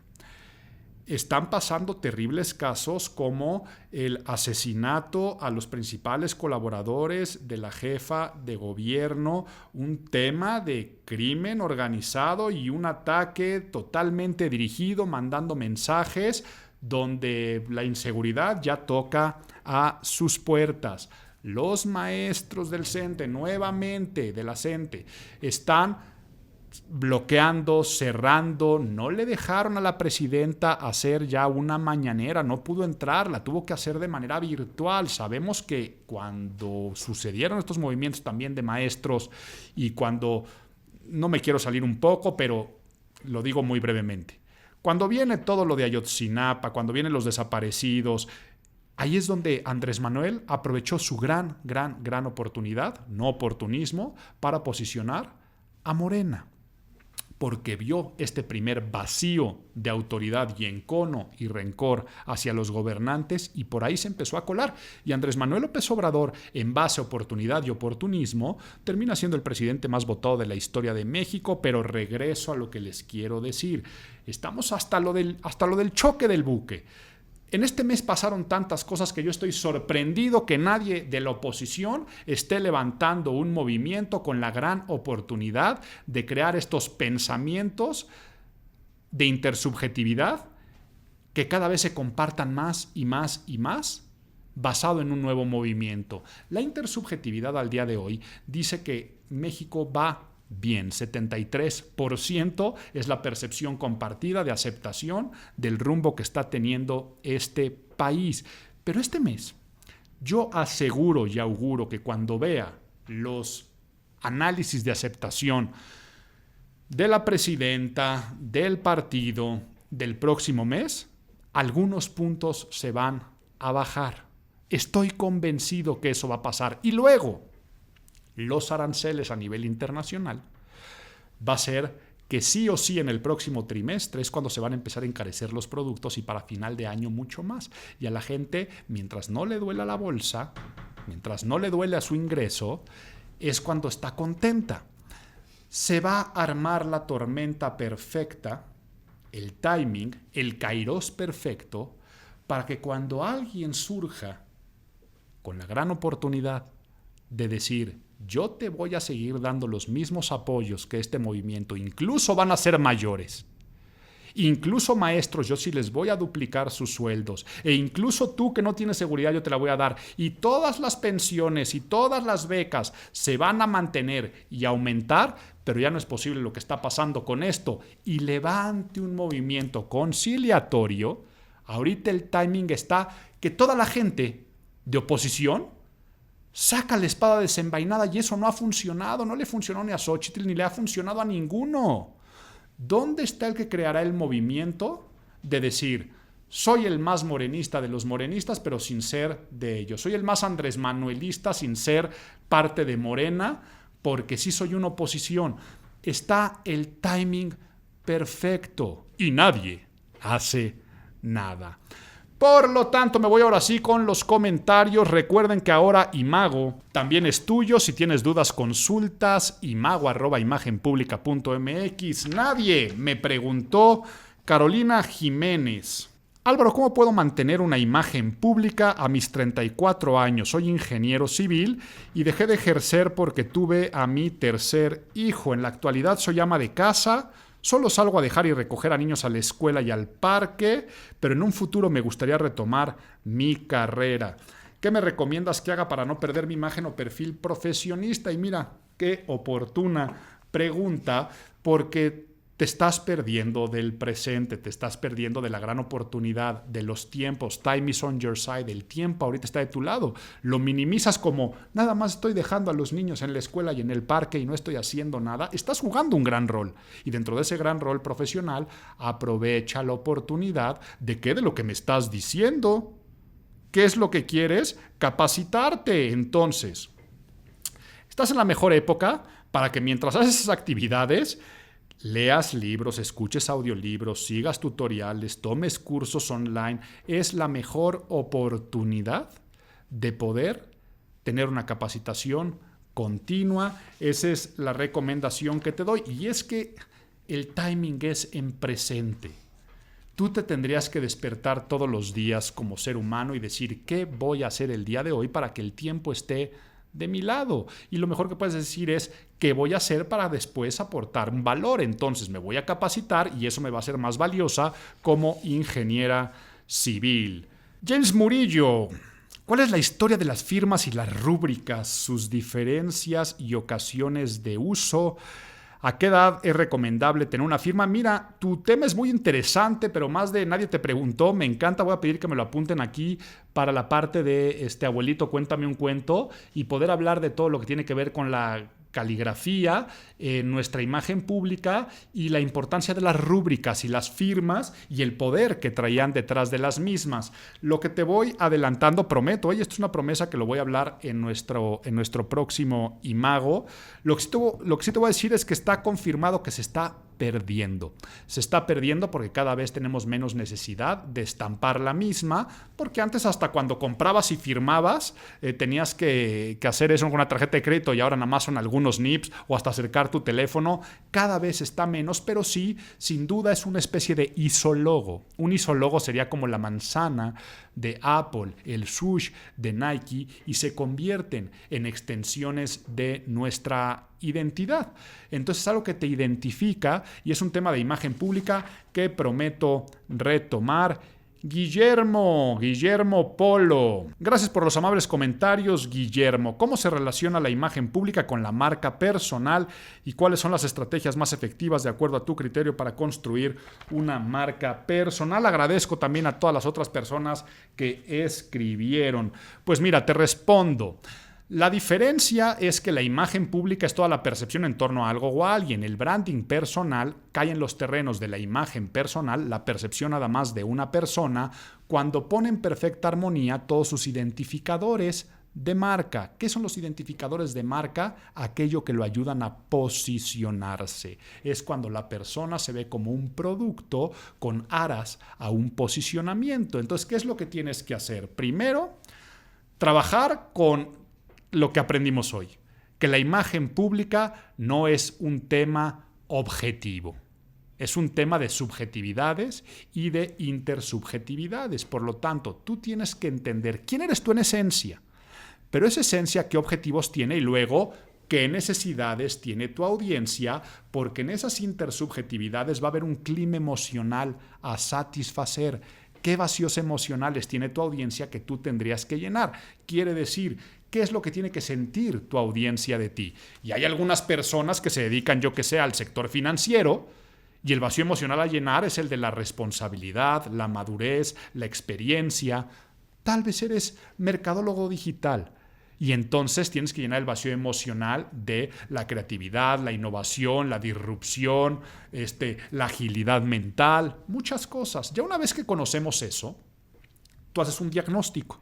Están pasando terribles casos como el asesinato a los principales colaboradores de la jefa de gobierno, un tema de crimen organizado y un ataque totalmente dirigido, mandando mensajes donde la inseguridad ya toca a sus puertas. Los maestros del CENTE, nuevamente de la CENTE, están bloqueando, cerrando. No le dejaron a la presidenta hacer ya una mañanera, no pudo entrar, la tuvo que hacer de manera virtual. Sabemos que cuando sucedieron estos movimientos también de maestros y cuando, no me quiero salir un poco, pero lo digo muy brevemente, cuando viene todo lo de Ayotzinapa, cuando vienen los desaparecidos, ahí es donde Andrés Manuel aprovechó su gran oportunidad, no oportunismo, para posicionar a Morena, porque vio este primer vacío de autoridad y encono y rencor hacia los gobernantes y por ahí se empezó a colar. Y Andrés Manuel López Obrador, en base a oportunidad y oportunismo, termina siendo el presidente más votado de la historia de México, pero regreso a lo que les quiero decir. Estamos hasta lo del choque del buque. En este mes pasaron tantas cosas que yo estoy sorprendido que nadie de la oposición esté levantando un movimiento con la gran oportunidad de crear estos pensamientos de intersubjetividad que cada vez se compartan más y más y más, basado en un nuevo movimiento. La intersubjetividad al día de hoy dice que México va bien, 73% es la percepción compartida de aceptación del rumbo que está teniendo este país. Pero este mes, yo aseguro y auguro que cuando vea los análisis de aceptación de la presidenta, del partido, del próximo mes, algunos puntos se van a bajar. Estoy convencido que eso va a pasar. Y luego, los aranceles a nivel internacional va a ser que sí o sí en el próximo trimestre es cuando se van a empezar a encarecer los productos y para final de año mucho más. Y a la gente, mientras no le duela la bolsa, mientras no le duele a su ingreso, es cuando está contenta. Se va a armar la tormenta perfecta, el timing, el kairos perfecto, para que cuando alguien surja con la gran oportunidad de decir, yo te voy a seguir dando los mismos apoyos que este movimiento, incluso van a ser mayores. Incluso maestros, yo sí les voy a duplicar sus sueldos. E incluso tú que no tienes seguridad, yo te la voy a dar. Y todas las pensiones y todas las becas se van a mantener y aumentar, pero ya no es posible lo que está pasando con esto. Y levante un movimiento conciliatorio. Ahorita el timing está que toda la gente de oposición saca la espada desenvainada y eso no ha funcionado, no le funcionó ni a Xóchitl ni le ha funcionado a ninguno. ¿Dónde está el que creará el movimiento de decir, soy el más morenista de los morenistas, pero sin ser de ellos? Soy el más Andrés Manuelista sin ser parte de Morena, porque sí soy una oposición. Está el timing perfecto y nadie hace nada. Por lo tanto, me voy ahora sí con los comentarios. Recuerden que ahora Imago también es tuyo. Si tienes dudas, consultas. imago@imagenpublica.mx. Nadie me preguntó. Carolina Jiménez. Álvaro, ¿cómo puedo mantener una imagen pública a mis 34 años? Soy ingeniero civil y dejé de ejercer porque tuve a mi tercer hijo. En la actualidad soy ama de casa. Solo salgo a dejar y recoger a niños a la escuela y al parque, pero en un futuro me gustaría retomar mi carrera. ¿Qué me recomiendas que haga para no perder mi imagen o perfil profesionista? Y mira, qué oportuna pregunta, porque te estás perdiendo del presente, te estás perdiendo de la gran oportunidad, de los tiempos. Time is on your side, el tiempo ahorita está de tu lado. Lo minimizas como, nada más estoy dejando a los niños en la escuela y en el parque y no estoy haciendo nada. Estás jugando un gran rol. Y dentro de ese gran rol profesional, aprovecha la oportunidad de qué de lo que me estás diciendo. ¿Qué es lo que quieres? Capacitarte. Entonces, estás en la mejor época para que mientras haces esas actividades, leas libros, escuches audiolibros, sigas tutoriales, tomes cursos online. Es la mejor oportunidad de poder tener una capacitación continua. Esa es la recomendación que te doy. Y es que el timing es en presente. Tú te tendrías que despertar todos los días como ser humano y decir, ¿qué voy a hacer el día de hoy para que el tiempo esté de mi lado? Y lo mejor que puedes decir es, ¿qué voy a hacer para después aportar un valor? Entonces me voy a capacitar y eso me va a hacer más valiosa como ingeniera civil. James Murillo, ¿cuál es la historia de las firmas y las rúbricas, sus diferencias y ocasiones de uso? ¿A qué edad es recomendable tener una firma? Mira, tu tema es muy interesante, pero más de nadie te preguntó. Me encanta, voy a pedir que me lo apunten aquí para la parte de abuelito, cuéntame un cuento y poder hablar de todo lo que tiene que ver con la caligrafía, nuestra imagen pública y la importancia de las rúbricas y las firmas y el poder que traían detrás de las mismas. Lo que te voy adelantando, prometo, esto es una promesa que lo voy a hablar en nuestro próximo Imago. Lo que sí te voy a decir es que está confirmado que se está perdiendo. Se está perdiendo porque cada vez tenemos menos necesidad de estampar la misma, porque antes hasta cuando comprabas y firmabas tenías que hacer eso con una tarjeta de crédito y ahora nada más son algunos nips o hasta acercar tu teléfono. Cada vez está menos, pero sí, sin duda es una especie de isólogo. Un isólogo sería como la manzana de Apple, el swoosh de Nike y se convierten en extensiones de nuestra identidad. Entonces es algo que te identifica y es un tema de imagen pública que prometo retomar. Guillermo Polo. Gracias por los amables comentarios, Guillermo. ¿Cómo se relaciona la imagen pública con la marca personal y cuáles son las estrategias más efectivas de acuerdo a tu criterio para construir una marca personal? Agradezco también a todas las otras personas que escribieron. Pues mira, te respondo. La diferencia es que la imagen pública es toda la percepción en torno a algo o a alguien. El branding personal cae en los terrenos de la imagen personal, la percepción nada más de una persona, cuando pone en perfecta armonía todos sus identificadores de marca. ¿Qué son los identificadores de marca? Aquello que lo ayudan a posicionarse. Es cuando la persona se ve como un producto con aras a un posicionamiento. Entonces, ¿qué es lo que tienes que hacer? Primero, trabajar con lo que aprendimos hoy, que la imagen pública no es un tema objetivo, es un tema de subjetividades y de intersubjetividades. Por lo tanto, tú tienes que entender quién eres tú en esencia, pero esa esencia qué objetivos tiene y luego qué necesidades tiene tu audiencia, porque en esas intersubjetividades va a haber un clima emocional a satisfacer. ¿Qué vacíos emocionales tiene tu audiencia que tú tendrías que llenar? Quiere decir, ¿qué es lo que tiene que sentir tu audiencia de ti? Y hay algunas personas que se dedican, yo que sé, al sector financiero y el vacío emocional a llenar es el de la responsabilidad, la madurez, la experiencia. Tal vez eres mercadólogo digital y entonces tienes que llenar el vacío emocional de la creatividad, la innovación, la disrupción, la agilidad mental, muchas cosas. Ya una vez que conocemos eso, tú haces un diagnóstico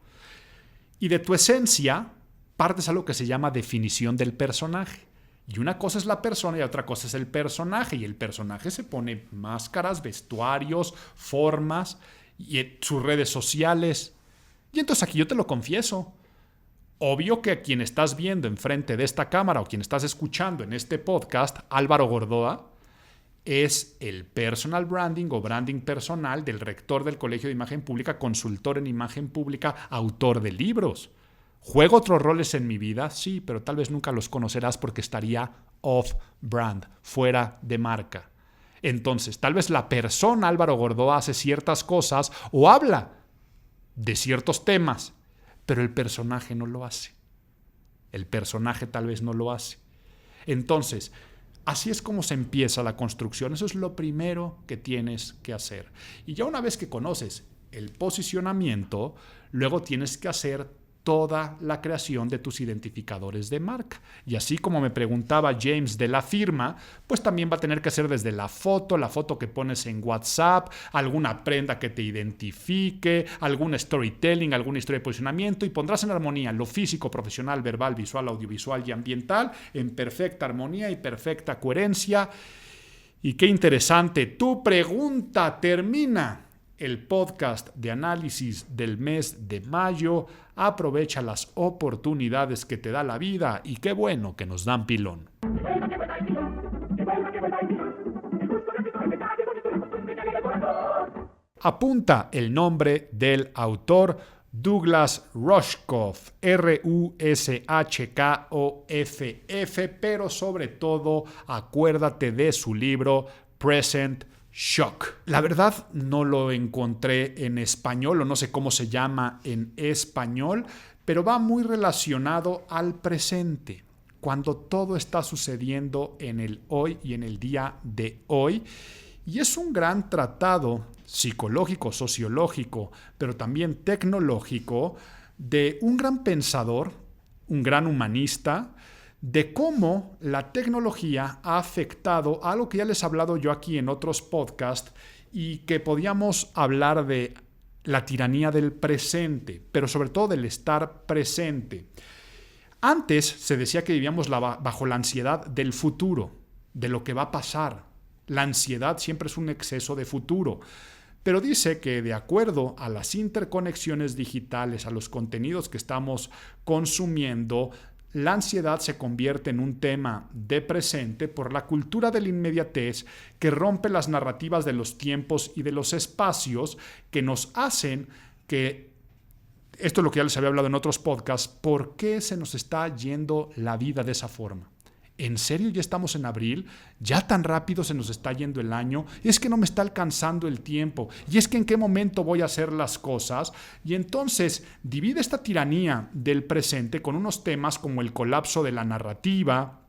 y de tu esencia partes a lo que se llama definición del personaje. Y una cosa es la persona y otra cosa es el personaje. Y el personaje se pone máscaras, vestuarios, formas y sus redes sociales. Y entonces aquí yo te lo confieso. Obvio que a quien estás viendo enfrente de esta cámara o quien estás escuchando en este podcast, Álvaro Gordoa, es el personal branding o branding personal del rector del Colegio de Imagen Pública, consultor en imagen pública, autor de libros. ¿Juego otros roles en mi vida? Sí, pero tal vez nunca los conocerás porque estaría off-brand, fuera de marca. Entonces, tal vez la persona Álvaro Gordoa hace ciertas cosas o habla de ciertos temas, pero el personaje no lo hace. El personaje tal vez no lo hace. Entonces, así es como se empieza la construcción. Eso es lo primero que tienes que hacer. Y ya una vez que conoces el posicionamiento, luego tienes que hacer toda la creación de tus identificadores de marca. Y así como me preguntaba James de la firma, pues también va a tener que ser desde la foto que pones en WhatsApp, alguna prenda que te identifique, algún storytelling, alguna historia de posicionamiento y pondrás en armonía lo físico, profesional, verbal, visual, audiovisual y ambiental en perfecta armonía y perfecta coherencia. Y qué interesante, tu pregunta termina el podcast de análisis del mes de mayo. Aprovecha las oportunidades que te da la vida y qué bueno que nos dan pilón. Apunta el nombre del autor: Douglas Rushkoff, Rushkoff, pero sobre todo acuérdate de su libro Present Shock. La verdad no lo encontré en español o no sé cómo se llama en español, pero va muy relacionado al presente. cuando todo está sucediendo en el hoy y en el día de hoy. Y es un gran tratado psicológico, sociológico, pero también tecnológico, de un gran pensador, un gran humanista, de cómo la tecnología ha afectado algo que ya les he hablado yo aquí en otros podcasts y que podíamos hablar de la tiranía del presente, pero sobre todo del estar presente. Antes se decía que vivíamos bajo la ansiedad del futuro, de lo que va a pasar. La ansiedad siempre es un exceso de futuro. Pero dice que de acuerdo a las interconexiones digitales, a los contenidos que estamos consumiendo, la ansiedad se convierte en un tema de presente por la cultura de la inmediatez que rompe las narrativas de los tiempos y de los espacios que nos hacen que, esto es lo que ya les había hablado en otros podcasts, ¿por qué se nos está yendo la vida de esa forma? ¿En serio ya estamos en abril? ¿Ya tan rápido se nos está yendo el año? Es que no me está alcanzando el tiempo. ¿Y es que en qué momento voy a hacer las cosas? Y entonces divide esta tiranía del presente con unos temas como el colapso de la narrativa,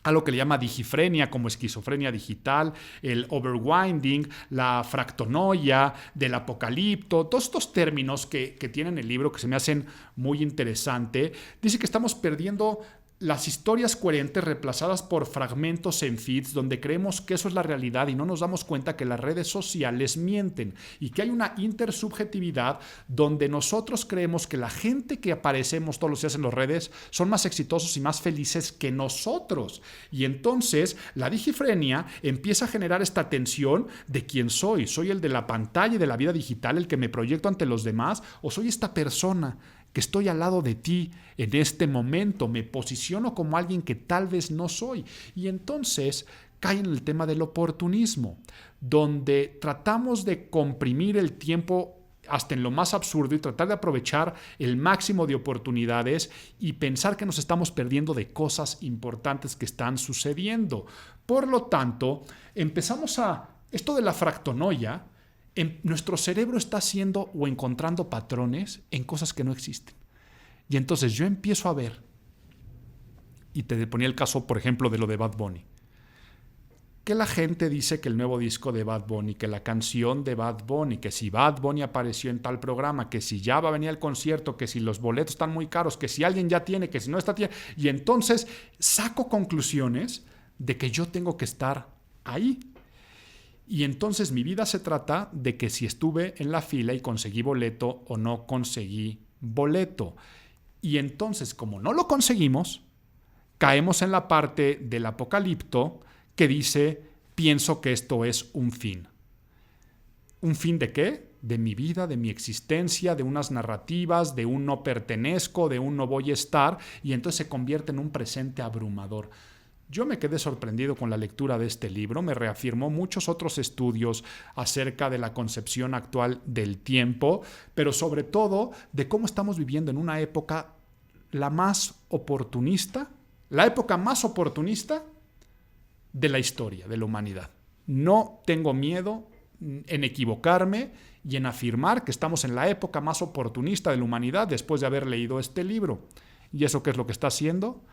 a lo que le llama digifrenia, como esquizofrenia digital, el overwinding, la fractonoia, del apocalipto, todos estos términos que tienen el libro que se me hacen muy interesante. Dice que estamos perdiendo las historias coherentes reemplazadas por fragmentos en feeds donde creemos que eso es la realidad y no nos damos cuenta que las redes sociales mienten y que hay una intersubjetividad donde nosotros creemos que la gente que aparecemos todos los días en las redes son más exitosos y más felices que nosotros. Y entonces la digifrenia empieza a generar esta tensión de quién soy. ¿Soy el de la pantalla y de la vida digital, el que me proyecto ante los demás? ¿O soy esta persona que estoy al lado de ti en este momento? Me posiciono como alguien que tal vez no soy. Y entonces cae en el tema del oportunismo, donde tratamos de comprimir el tiempo hasta en lo más absurdo y tratar de aprovechar el máximo de oportunidades y pensar que nos estamos perdiendo de cosas importantes que están sucediendo. Por lo tanto, empezamos esto de la fractonoia. Nuestro cerebro está haciendo o encontrando patrones en cosas que no existen. Y entonces yo empiezo a ver, y te ponía el caso, por ejemplo, de lo de Bad Bunny, que la gente dice que el nuevo disco de Bad Bunny, que la canción de Bad Bunny, que si Bad Bunny apareció en tal programa, que si ya va a venir al concierto, que si los boletos están muy caros, que si alguien ya tiene, que si no está tiene. Y entonces saco conclusiones de que yo tengo que estar ahí. Y entonces mi vida se trata de que si estuve en la fila y conseguí boleto o no conseguí boleto. Y entonces, como no lo conseguimos, caemos en la parte del apocalipto que dice, pienso que esto es un fin. ¿Un fin de qué? De mi vida, de mi existencia, de unas narrativas, de un no pertenezco, de un no voy a estar, y entonces se convierte en un presente abrumador. Yo me quedé sorprendido con la lectura de este libro, me reafirmó muchos otros estudios acerca de la concepción actual del tiempo, pero sobre todo de cómo estamos viviendo en una época la más oportunista, la época más oportunista de la historia, de la humanidad. No tengo miedo en equivocarme y en afirmar que estamos en la época más oportunista de la humanidad después de haber leído este libro. ¿Y eso qué es lo que está haciendo?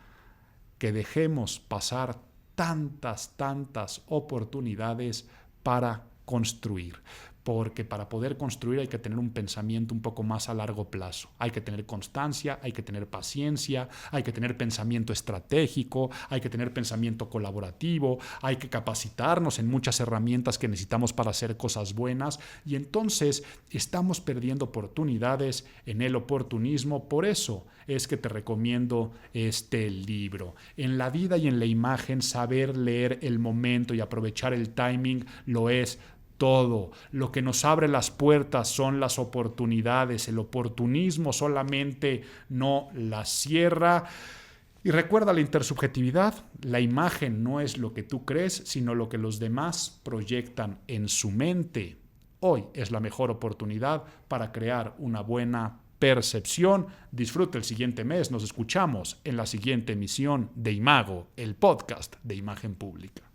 Que dejemos pasar tantas oportunidades para construir. Porque para poder construir hay que tener un pensamiento un poco más a largo plazo. Hay que tener constancia, hay que tener paciencia, hay que tener pensamiento estratégico, hay que tener pensamiento colaborativo, hay que capacitarnos en muchas herramientas que necesitamos para hacer cosas buenas. Y entonces estamos perdiendo oportunidades en el oportunismo. Por eso es que te recomiendo este libro. En la vida y en la imagen, saber leer el momento y aprovechar el timing lo es todo. Lo que nos abre las puertas son las oportunidades. El oportunismo solamente no las cierra. Y recuerda la intersubjetividad. La imagen no es lo que tú crees, sino lo que los demás proyectan en su mente. Hoy es la mejor oportunidad para crear una buena percepción. Disfruta el siguiente mes. Nos escuchamos en la siguiente emisión de Imago, el podcast de imagen pública.